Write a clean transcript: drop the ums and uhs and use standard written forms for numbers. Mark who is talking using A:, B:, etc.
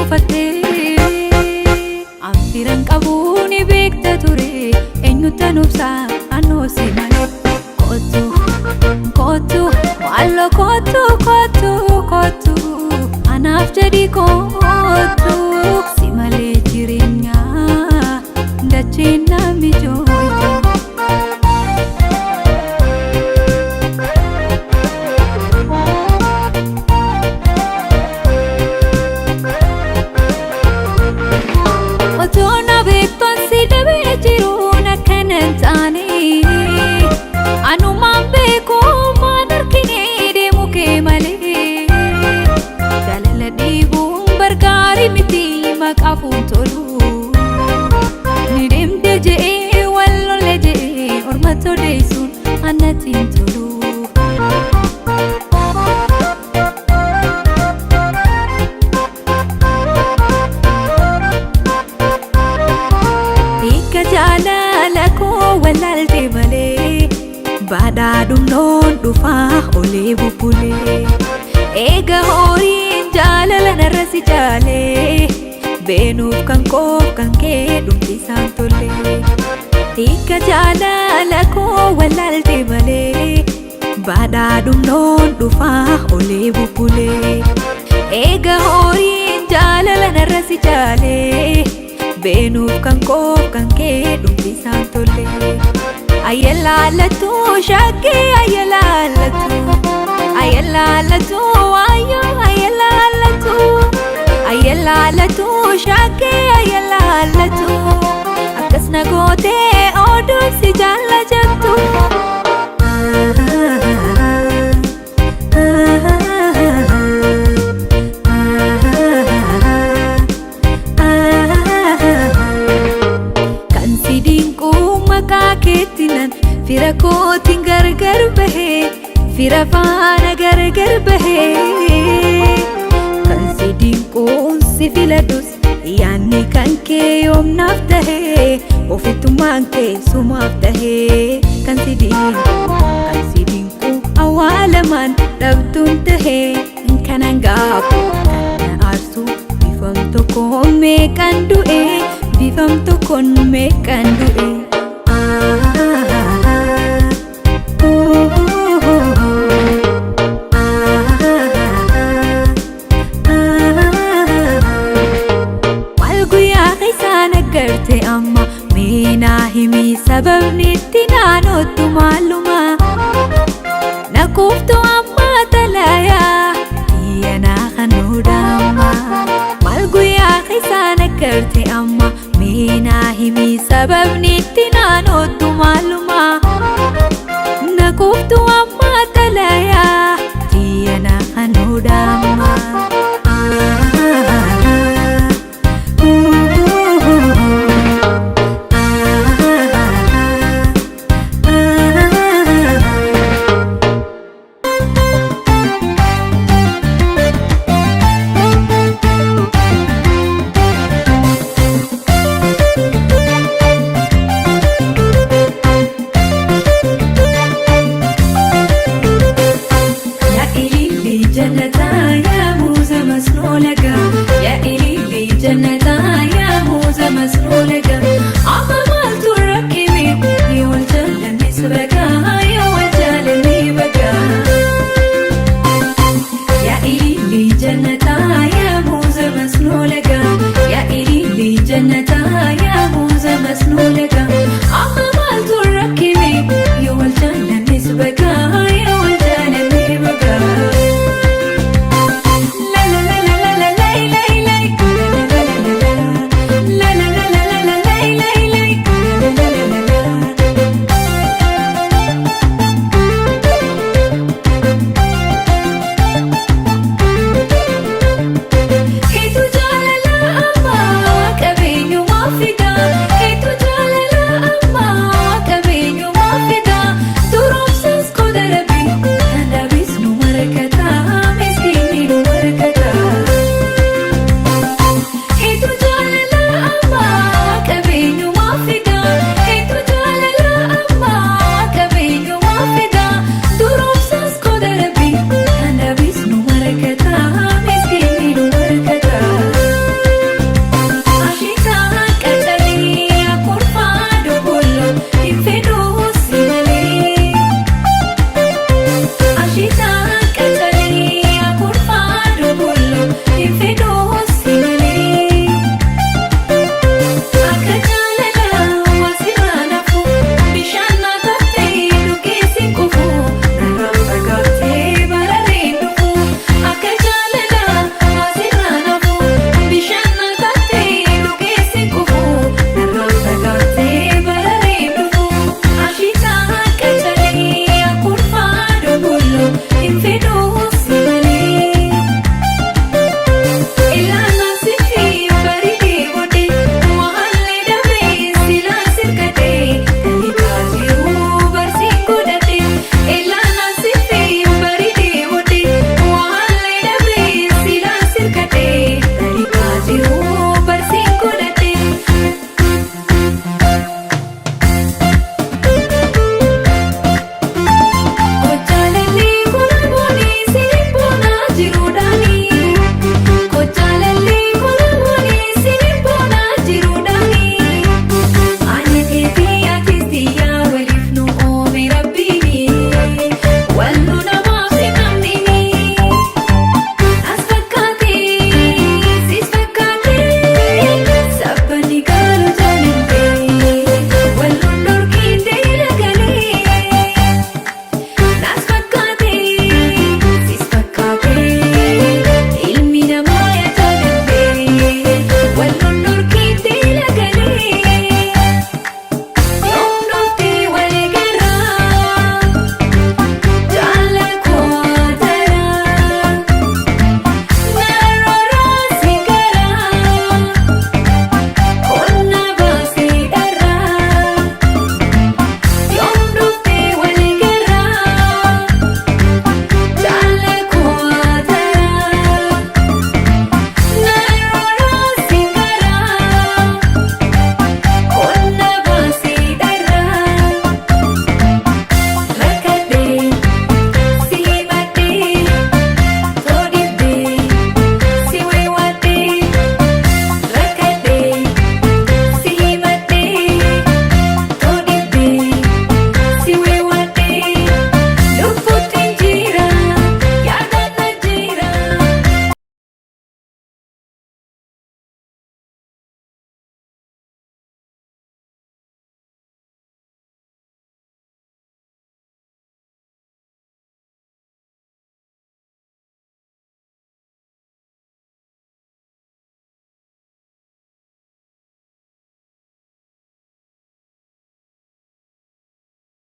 A: buufattee Anfiran qabuuni beekta ture eenyuta nubsaa anoo si malee Kootu wallo kootu anaaf jedhi kootu si malee jireenyaa dachee namni jooytu Otona beektoon si dhabee jiruun akkanan taane anumaan beeku maan arginee deemu kee malee jaalala dhiibuun bargaarii miti maqaafuun tolu ni deemte je'ee wallolle je'ee ormatti odeessuun annatiin tolu Hiika jaalala koo wallaalte malee Badhaadhuun noon dhufaa olee bubbulee Eega horiin jaalala narra si jaalee Beenuuf kan koo kan kee dhumti isaan tollee Hiika jaalala koo wallaalte malee Badhaadhuun noon dhufaa olee bubbulee Eega horiin jaalala narra si jaalee Beenuuf kan koo kan kee dhumti isaan tollee Ayyalalatu shakkii ayyalalatu ayyo ayyalalatu shakkii ayyalalatu akkas na gootee oduun si jaallatu kan si dinquu maqaa keettinan Fira kootiin gargar bahee Fira faana gargar bahee Kan si dinquun si filadhus yaanni kan kee yoomnaaf tahee ofittummaan kee sumaaf tahee Kan si dinquu awwaalamaan dhabduun tahee Kanan gaafu kan na aarsu bifam tokkoon meeqan du'e Bifam tokkoon meeqan du'e Garte amma meenaa himii sababni itti naanottu maaluma Nakuuftu amma talayaa iyyanaa kanuudhaama Maal guyyaa keessaan garte amma meenaa himii sababni itti naanottu maaluma Nakuuftu amma talayaa iyyanaa kanuudhaama جنة يا موزة مسنولة